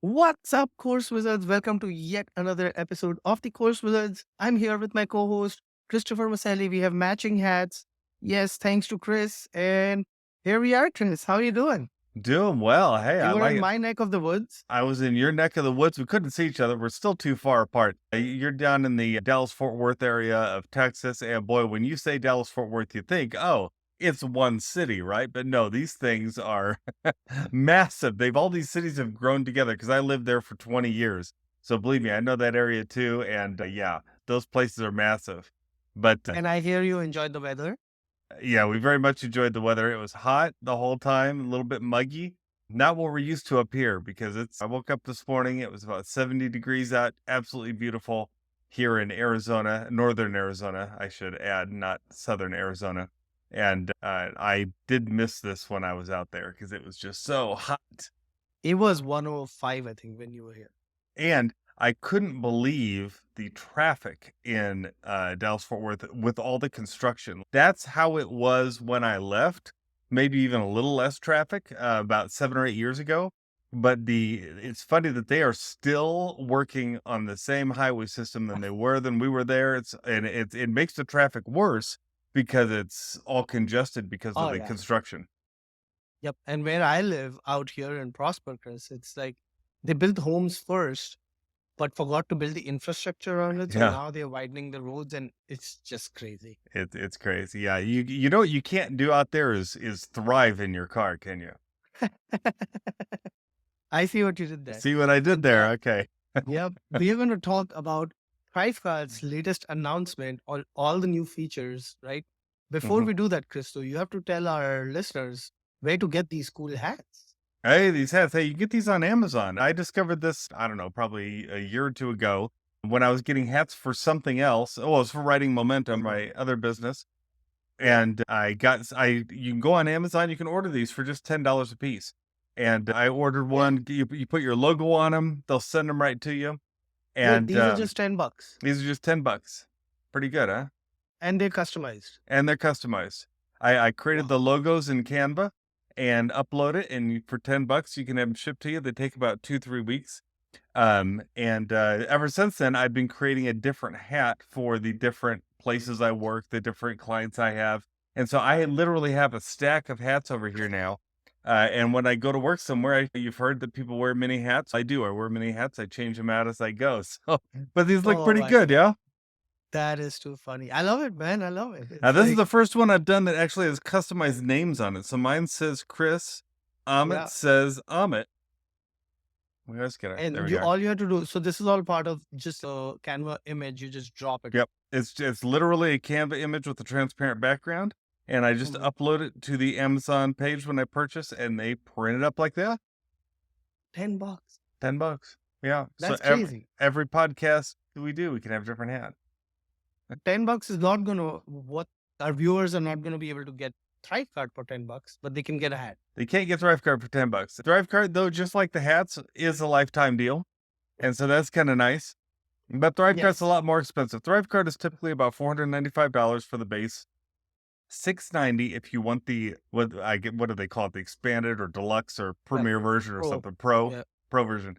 What's up, Course Wizards? Welcome to yet another episode of the Course Wizards. I'm here with my co-host, Christopher Maselli. We have matching hats. Yes, thanks to Chris. And here we are, Chris. How are you doing? Doing well. Hey, I You were like in it. my neck of the woods. I was in your neck of the woods. We couldn't see each other. We're still too far apart. You're down in the Dallas-Fort Worth area of Texas. And boy, when you say Dallas-Fort Worth, you think, oh, it's one city, right? But no, these things are massive. All these cities have grown together because I lived there for 20 years. So believe me, I know that area too. And yeah, those places are massive. But And I hear you enjoyed the weather. yeah, we very much enjoyed the weather. It was hot the whole time, a little bit muggy. Not what we're used to up here because I woke up this morning, it was about 70 degrees out, absolutely beautiful here in Arizona, northern Arizona, I should add, not southern Arizona. And I did miss this when I was out there because it was just so hot. It was 105, I think, when you were here. And I couldn't believe the traffic in Dallas-Fort Worth with all the construction. That's how it was when I left, maybe even a little less traffic about 7 or 8 years ago. But it's funny that they are still working on the same highway system than we were there. It makes the traffic worse because it's all congested because of Oh, the yeah. construction. Yep. And where I live out here in Prosper, Chris, it's like they built homes first but forgot to build the infrastructure around it. So Yeah. now they're widening the roads and it's just crazy. It's crazy. Yeah, you know what you can't do out there is thrive in your car, can you? I see what you did there. See what I did And there? Okay. yep, we are going to talk about ThriveCart's latest announcement, all the new features, right? Before Mhm. we do that, Christo, you have to tell our listeners where to get these cool hats. Hey, these hats. Hey, you get these on Amazon. I discovered this, I don't know, probably a year or two ago when I was getting hats for something else. Oh, it was for writing Momentum, my other business. And you can go on Amazon, you can order these for just $10 a piece. And I ordered Yeah. one. You put your logo on them, they'll send them right to you. Wait, And these are just $10 these are just $10. Pretty good, huh? and they're customized. And they're customized. I created Wow. the logos in Canva and upload it, and for $10, you can have them shipped to you. They take about 2-3 weeks. And ever since then, I've been creating a different hat for the different places I work, the different clients I have. And so I literally have a stack of hats over here now. And when I go to work somewhere, you've heard that people wear mini hats. I do. I wear mini hats. I change them out as I go. So, but these look Oh pretty my good, God. yeah. That is too funny. I love it, man. I love it. Now, It's this is like, the first one I've done that actually has customized names on it. So mine says Chris, Amit yeah. says Amit. We always get it. There And we you go. all you have to do. So this is all part of just a Canva image. You just drop it. Yep. It's literally a Canva image with a transparent background. And I just Mhm. upload it to the Amazon page when I purchase, and they print it up like that. $10. $10. Yeah. So That's crazy. every podcast we do, we can have a different hat. $10 is not gonna what our viewers are not gonna be able to get ThriveCart for $10, but they can get a hat. They can't get ThriveCart for $10. ThriveCart, though, just like the hats, is a lifetime deal. And so that's kind of nice. But ThriveCart's a Yes. lot more expensive. ThriveCart is typically about $495 for the base, $690 if you want the what do they call it? The expanded or deluxe or Yep. premier version or Pro. something. Pro Yeah. Pro version.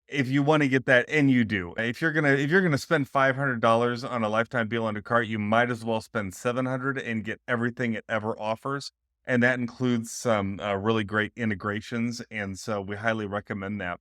If you want to get that, and you do, if you're gonna spend $500 on a lifetime deal on a cart, you might as well spend $700 and get everything it ever offers. And that includes some really great integrations. And so we highly recommend that.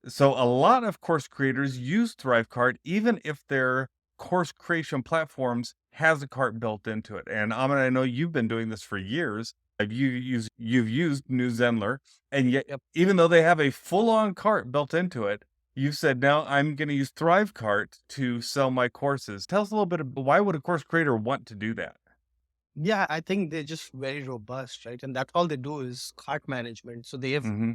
So a lot of course creators use ThriveCart, even if their course creation platforms has a cart built into it. And Amit, I know you've been doing this for years. You've used New Zenler, and yet Yep. even though they have a full-on cart built into it, you said, now I'm going to use ThriveCart to sell my courses. Tell us a little bit about why would a course creator want to do that? Yeah, I think they're just very robust, right? And that's all they do is cart management. So they have Mm-hmm.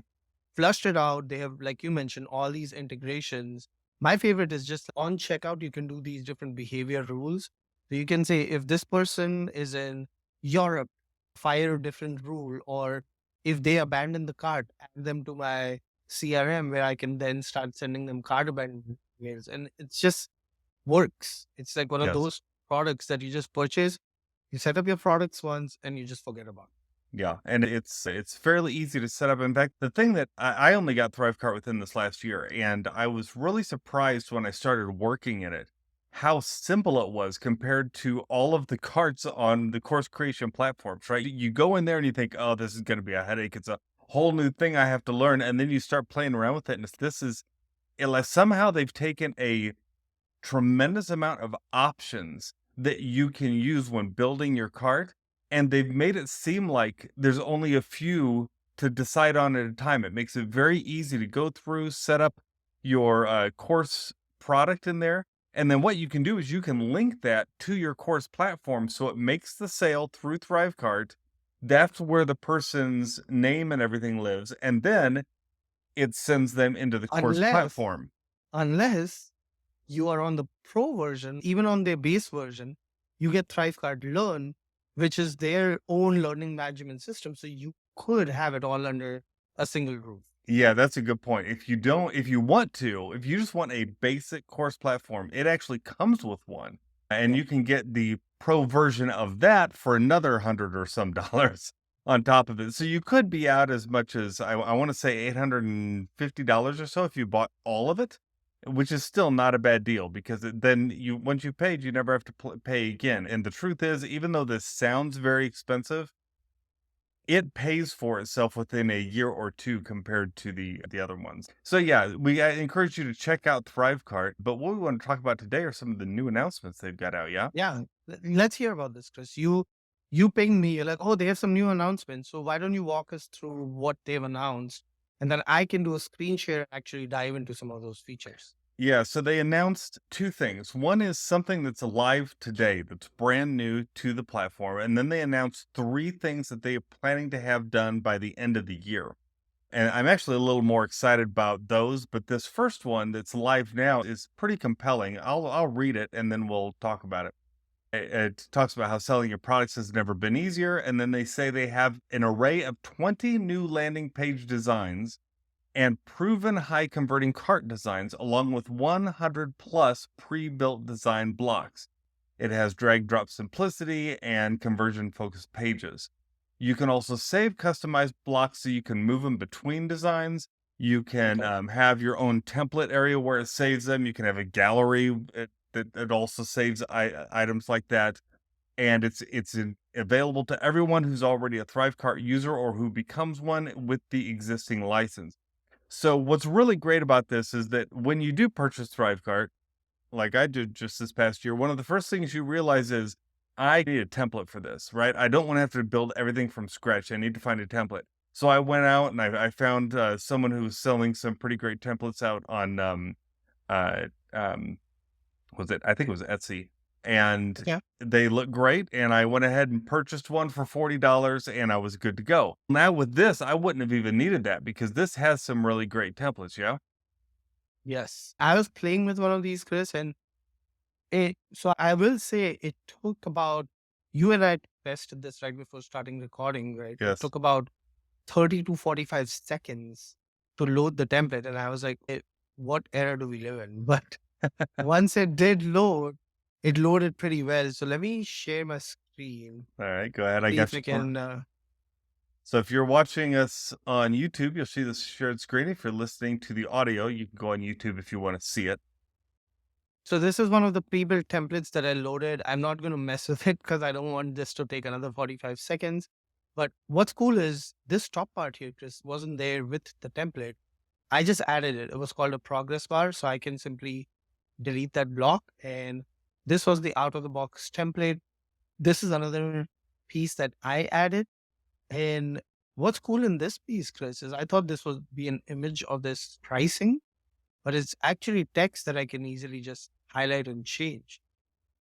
flushed it out. They have, like you mentioned, all these integrations. My favorite is just on checkout, you can do these different behavior rules. So you can say if this person is in Europe, fire a different rule, or if they abandon the cart, add them to my CRM where I can then start sending them cart abandonment mails. And it's just works. It's like one of Yes. those products that you just purchase, you set up your products once and you just forget about it. Yeah, and it's fairly easy to set up. In fact, the thing that I only got ThriveCart within this last year, and I was really surprised when I started working in it, how simple it was compared to all of the carts on the course creation platforms, right? You go in there and you think, oh, this is going to be a headache. It's a whole new thing I have to learn. And then you start playing around with it. And this is, unless somehow they've taken a tremendous amount of options that you can use when building your cart, and they've made it seem like there's only a few to decide on at a time. It makes it very easy to go through, set up your course product in there, and then what you can do is you can link that to your course platform so it makes the sale through ThriveCart. That's where the person's name and everything lives, and then it sends them into the course Unless, platform. unless you are on the pro version, even on their base version, you get ThriveCard Learn, which is their own learning management system. So you could have it all under a single roof. Yeah, that's a good point. If you want to, if you just want a basic course platform, it actually comes with one. And Yeah. you can get the pro version of that for another 100 or some dollars on top of it. So you could be out as much as I want to say $850 or so if you bought all of it, which is still not a bad deal because then you once you paid, you never have to pay again. And the truth is, even though this sounds very expensive, it pays for itself within a year or two compared to the other ones. So yeah, I encourage you to check out ThriveCart. But what we want to talk about today are some of the new announcements they've got out. Yeah. Yeah. Let's hear about this, Chris. You pinged me. You're like, oh, they have some new announcements. So why don't you walk us through what they've announced? And then I can do a screen share and actually dive into some of those features. Yeah, so they announced two things. One is something that's live today that's brand new to the platform. And then they announced three things that they are planning to have done by the end of the year. And I'm actually a little more excited about those, but this first one that's live now is pretty compelling. I'll read it and then we'll talk about it. It talks about how selling your products has never been easier, and then they say they have an array of 20 new landing page designs and proven high converting cart designs, along with 100 plus pre built design blocks. It has drag drop simplicity and conversion focused pages. You can also save customized blocks so you can move them between designs. You can Okay. have your own template area where it saves them. You can have a gallery that also saves items like that. And available to everyone who's already a ThriveCart user or who becomes one with the existing license. So what's really great about this is that when you do purchase ThriveCart, like I did just this past year, one of the first things you realize is I need a template for this, right? I don't want to have to build everything from scratch. I need to find a template. So I went out and I found someone who was selling some pretty great templates out on uh, um, was it? I think it was Etsy, and Yeah. they look great. And I went ahead and purchased one for $40, and I was good to go. Now with this, I wouldn't have even needed that because this has some really great templates. Yeah. Yes. I was playing with one of these, Chris, and so I will say it took about, you and I tested this right before starting recording, right? It Yes. took about 30 to 45 seconds to load the template. And I was like, what era do we live in? But once it did load, it loaded pretty well. So let me share my screen, All right. Go ahead. I see if got we you. can. So if you're watching us on YouTube, you'll see this shared screen. If you're listening to the audio, you can go on YouTube if you want to see it. So this is one of the pre-built templates that I loaded. I'm not going to mess with it because I don't want this to take another 45 seconds. But what's cool is this top part here, Chris, wasn't there with the template. I just added it. It was called a progress bar. So I can simply delete that block. And this was the out of the box template. This is another piece that I added. And what's cool in this piece, Chris, is I thought this would be an image of this pricing, but it's actually text that I can easily just highlight and change.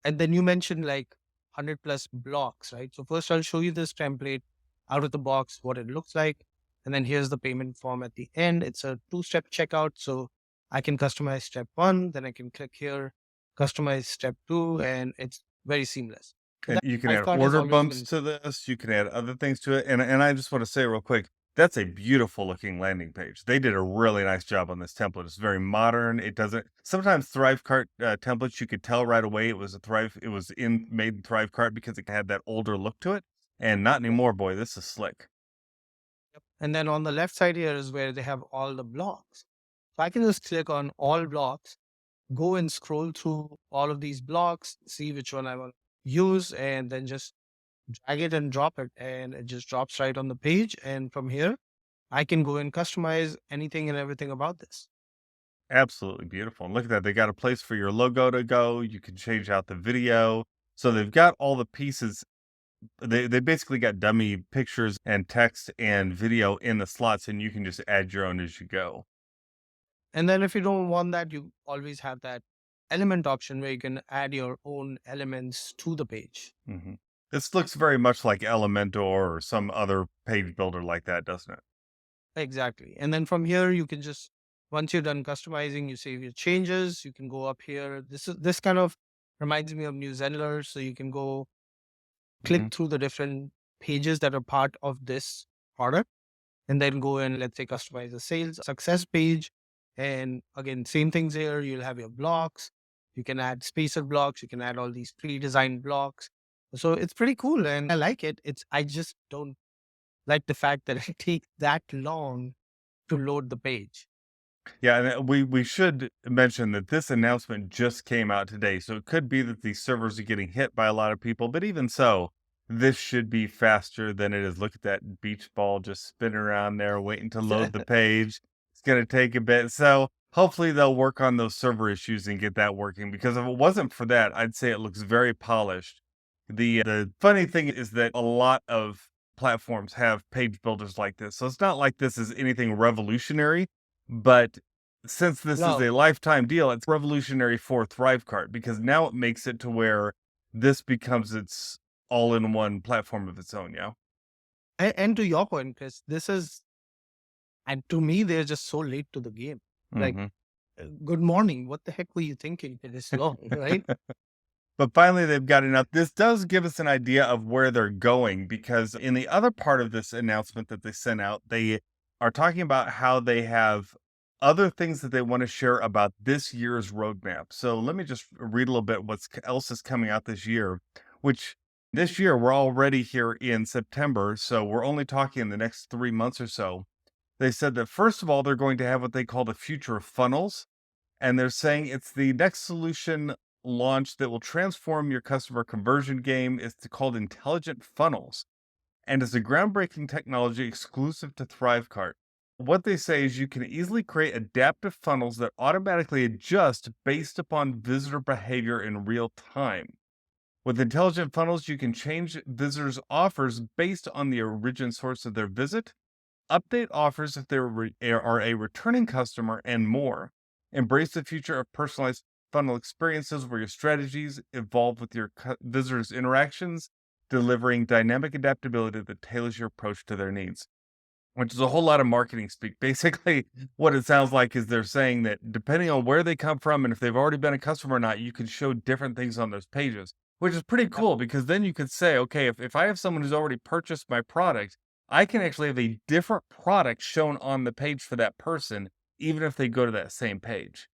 And then you mentioned like 100 plus blocks, right? So first I'll show you this template out of the box, what it looks like. And then here's the payment form at the end. It's a two-step checkout. So I can customize step one, then I can click here, customize step two, and it's very seamless. So And that you can add ThriveCart has order always bumps been, to this. You can add other things to it. And I just want to say real quick, that's a beautiful looking landing page. They did a really nice job on this template. It's very modern. It doesn't sometimes ThriveCart templates you could tell right away it was a Thrive. It was in made in ThriveCart because it had that older look to it. And not anymore, boy. This is slick. Yep. And then on the left side here is where they have all the blocks. So I can just click on all blocks, go and scroll through all of these blocks, see which one I want to use, and then just drag it and drop it. And it just drops right on the page. And from here, I can go and customize anything and everything about this. Absolutely beautiful. And look at that. They got a place for your logo to go. You can change out the video. So they've got all the pieces. They basically got dummy pictures and text and video in the slots, and you can just add your own as you go. And then if you don't want that, you always have that element option where you can add your own elements to the page. Mhm. This looks very much like Elementor or some other page builder like that, doesn't it? Exactly. And then from here, you can just, once you're done customizing, you save your changes. You can go up here. This kind of reminds me of New Zenler. So you can go click Mhm. through the different pages that are part of this product and then go and let's say customize the sales success page. And again, same things here. You'll have your blocks. You can add spacer blocks. You can add all these pre-designed blocks. So it's pretty cool and I like it. I just don't like the fact that it takes that long to load the page. Yeah, and we should mention that this announcement just came out today, so it could be that these servers are getting hit by a lot of people, but even so, this should be faster than it is. Look at that beach ball just spinning around there, waiting to load the page. It's gonna take a bit. So hopefully they'll work on those server issues and get that working because if it wasn't for that, I'd say it looks very polished. The funny thing is that a lot of platforms have page builders like this. So it's not like this is anything revolutionary, but since this is No, a lifetime deal, it's revolutionary for ThriveCart because now it makes it to where this becomes its all-in-one platform of its own, yeah? and to your point, Chris, this is, and to me, they're just so late to the game. Like, Mhm. good morning. What the heck were you thinking for this long, right? But finally, they've got enough. This does give us an idea of where they're going because in the other part of this announcement that they sent out, they are talking about how they have other things that they want to share about this year's roadmap. So let me just read a little bit else is coming out this year, which this year we're already here in September. So we're only talking in the next 3 months or so. They said that first of all, they're going to have what they call the future of funnels and they're saying it's the next solution launch that will transform your customer conversion game. It's called Intelligent Funnels, and it's a groundbreaking technology exclusive to ThriveCart. What they say is you can easily create adaptive funnels that automatically adjust based upon visitor behavior in real time. With intelligent funnels, you can change visitors' offers based on the origin source of their visit, update offers if they are a returning customer, and more. Embrace the future of personalized funnel experiences where your strategies evolve with your visitors' interactions, delivering dynamic adaptability that tailors your approach to their needs. Which is a whole lot of marketing speak. Basically, what it sounds like is they're saying that depending on where they come from and if they've already been a customer or not, you can show different things on those pages, which is pretty Yep. cool because then you could say, okay, if I have someone who's already purchased my product, I can actually have a different product shown on the page for that person, even if they go to that same page.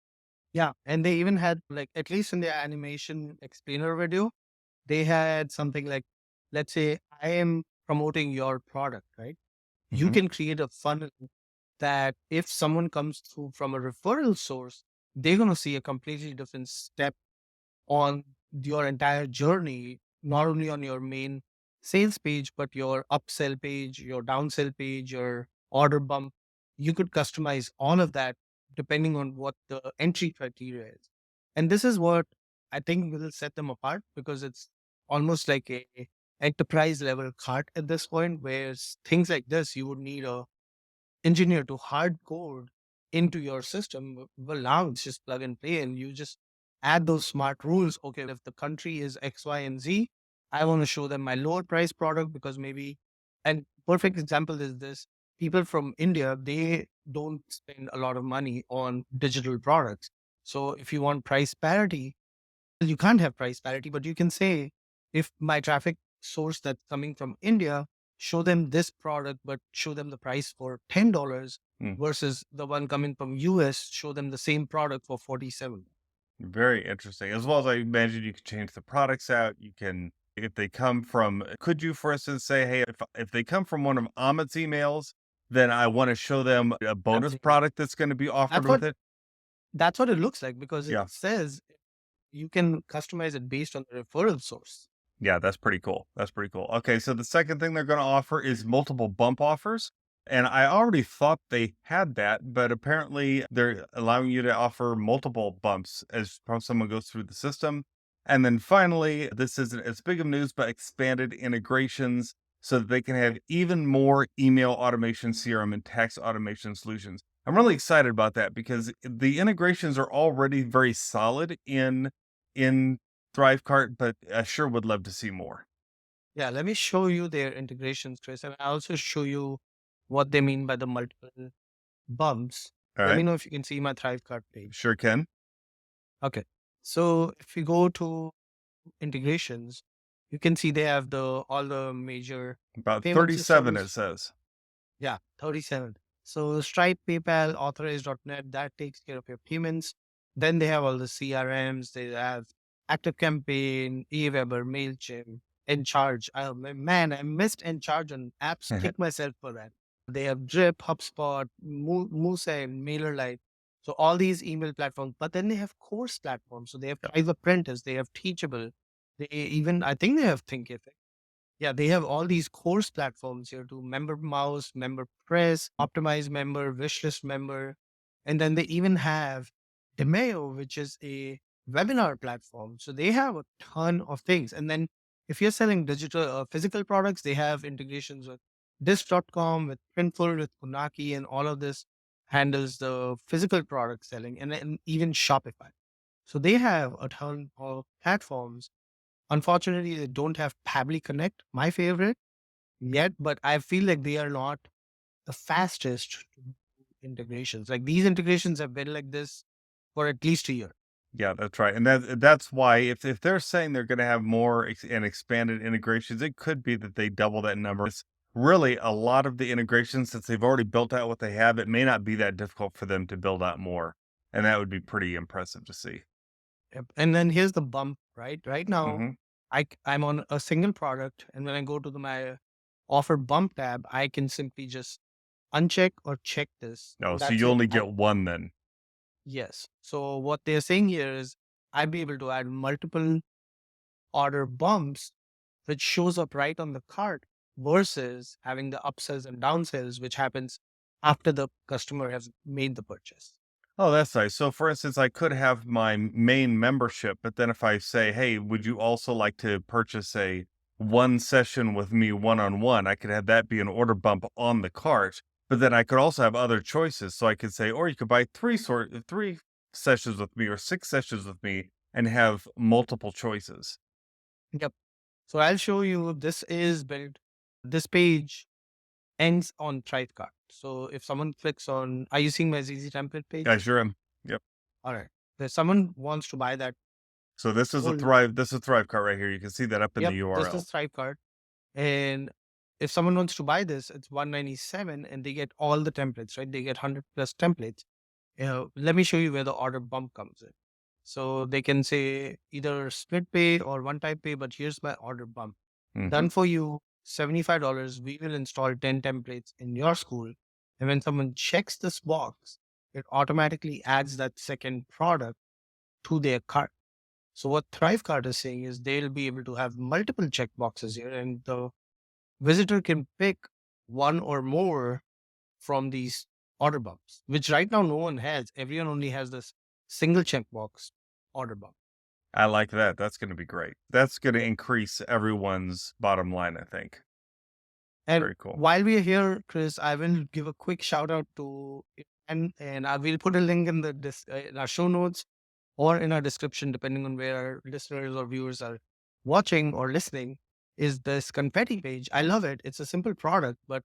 Yeah. And they even had, like, at least in their animation explainer video, they had something like, let's say I am promoting your product, right? You Hmm. can create a funnel that if someone comes through from a referral source, they're going to see a completely different step on your entire journey, not only on your main sales page, but your upsell page, your downsell page, your order bump. You could customize all of that depending on what the entry criteria is. And this is what I think will set them apart because it's almost like a enterprise level cart at this point, where things like this you would need a engineer to hard code into your system. Well, now it's just plug and play, and you just add those smart rules. Okay, if the country is X, Y, and Z, I want to show them my lower price product because maybe, and perfect example is this, people from India, they don't spend a lot of money on digital products. So if you want price parity, you can't have price parity, but you can say, if my traffic source that's coming from India, show them this product, but show them the price for $10 versus the one coming from US, show them the same product for 47. Very interesting. As well as I imagine you can change the products out. You can If they come from, could you, for instance, say, hey, if they come from one of Amit's emails, then I want to show them a bonus Absolutely. product that's going to be offered That's what with it. that's what it looks like because it Yeah. says you can customize it based on the referral source. Yeah, that's pretty cool. That's pretty cool. Okay, so the second thing they're going to offer is multiple bump offers. And I already thought they had that, but apparently they're allowing you to offer multiple bumps as someone goes through the system. And then finally, this isn't as big of news, but expanded integrations so that they can have even more email automation, CRM, and tax automation solutions. I'm really excited about that because the integrations are already very solid in ThriveCart, but I sure would love to see more. Yeah, let me show you their integrations, Chris, and I also show you what they mean by the multiple bumps. All Let me right. know if you can see my ThriveCart page. Sure can. Okay. So if you go to integrations, you can see they have the all the major About payment 37, it systems. says. Yeah, 37. So Stripe, PayPal, Authorize.net, that takes care of your payments. Then they have all the CRMs. They have ActiveCampaign, Aweber, MailChimp, Encharge. Man, I missed Encharge on apps. Kick myself for that. They have Drip, HubSpot, Moose, and MailerLite. So all these email platforms. But then they have course platforms. So they have Yep. Thrive Apprentice. They have Teachable. They even, I think they have Thinkific. Yeah, they have all these course platforms here to Member Mouse, Member Press, Optimize Member, Wishlist Member. And then they even have Demeo, which is a webinar platform. So they have a ton of things. And then if you're selling digital physical products, they have integrations with Disc.com, with Printful, with Kunaki, and all of this handles the physical product selling and then even Shopify. So they have a ton of platforms. Unfortunately, they don't have Pabbly Connect, my favorite, yet, but I feel like they are not the fastest to do integrations. Like these integrations have been like this for at least a year. Yeah, that's right. And that's why if they're saying they're going to have more and expanded integrations, it could be that they double that number. It's really a lot of the integrations since they've already built out what they have. It may not be that difficult for them to build out more, and that would be pretty impressive to see. Yep. And then here's the bump, right? Right now, Hmm. I'm on a single product, and when I go to my offer bump tab, I can simply just uncheck or check this, Oh, and so that's you it. only get one then. Yes. So what they're saying here is I'd be able to add multiple order bumps which shows up right on the cart versus having the upsells and downsells, which happens after the customer has made the purchase. Oh, that's nice. So, for instance, I could have my main membership, but then if I say, "Hey, would you also like to purchase a one session with me one on one?" I could have that be an order bump on the cart, but then I could also have other choices. So I could say, or you could buy three sessions with me or six sessions with me and have multiple choices. Yep. So I'll show you this is built. This page ends on ThriveCart. So if someone clicks on, are you seeing my ZZ template I page? sure am. Yep. All right. If someone wants to buy that So this is a whole, Thrive. This is Thrive cart right here. You can see that up in the yep, this is URL. ThriveCart. And if someone wants to buy this, it's 197 and they get all the templates, right? They get 100 plus templates. Let me show you where the order bump comes in. So they can say either split pay or one time pay, but here's my order bump. Hmm. Done for you, $75. We will install 10 templates in your school. And when someone checks this box, it automatically adds that second product to their cart. So what ThriveCart is saying is they'll be able to have multiple check boxes here and the visitor can pick one or more from these order bumps, which right now no one has. Everyone only has this single checkbox order bump. I like that. That's going to be great. That's going to Yeah. increase everyone's bottom line, I think. And Very cool. while we are here, Chris, I will give a quick shout out to and I will put a link in the in our show notes or in our description, depending on where our listeners or viewers are watching or listening. Is this confetti page? I love it. It's a simple product, but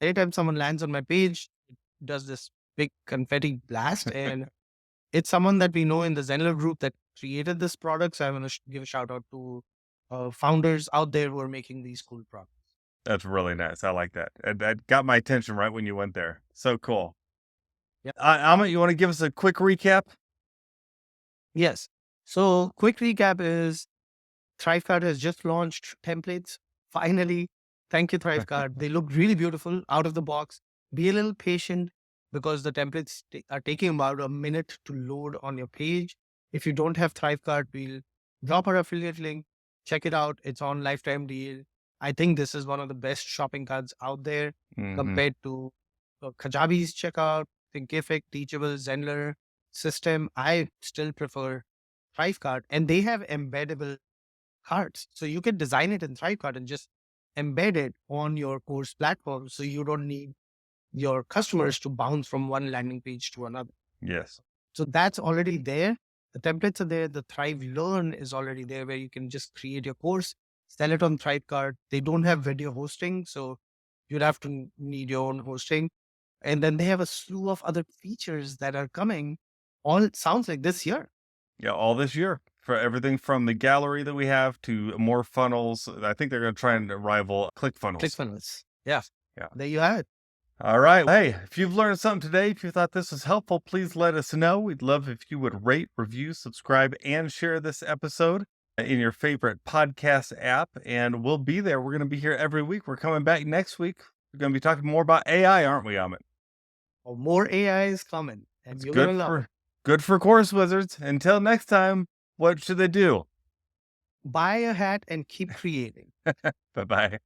anytime someone lands on my page, it does this big confetti blast, and it's someone that we know in the Zenler group that created this product. So I want to give a shout out to founders out there who are making these cool products. That's really nice. I like that. That got my attention right when you went there. So cool. Yeah. Amit, you want to give us a quick recap? Yes. So quick recap is ThriveCart has just launched templates. Finally, thank you, ThriveCart. They look really beautiful out of the box. Be a little patient because the templates are taking about a minute to load on your page. If you don't have ThriveCart, we'll drop our affiliate link. Check it out. It's on lifetime deal. I think this is one of the best shopping carts out there Hmm. compared to Kajabi's checkout, Thinkific, Teachable, Zenler system. I still prefer ThriveCart, and they have embeddable cards. So you can design it in ThriveCart and just embed it on your course platform. So you don't need your customers to bounce from one landing page to another. Yes. So that's already there. The templates are there. The Thrive Learn is already there where you can just create your course, sell it on ThriveCart. They don't have video hosting. So you'd have to need your own hosting. And then they have a slew of other features that are coming. All sounds like this year. Yeah, all this year for everything from the gallery that we have to more funnels. I think they're going to try and rival ClickFunnels. ClickFunnels. Yeah. Yeah. There you have it. All right. Hey, if you've learned something today, if you thought this was helpful, please let us know. We'd love if you would rate, review, subscribe, and share this episode in your favorite podcast app. And we'll be there. We're going to be here every week. We're coming back next week. We're going to be talking more about AI, aren't we, Amit? Oh, more AI is coming, and It's you're gonna love it. good for course wizards. Until next time, what should they do? Buy a hat and keep creating. Bye bye.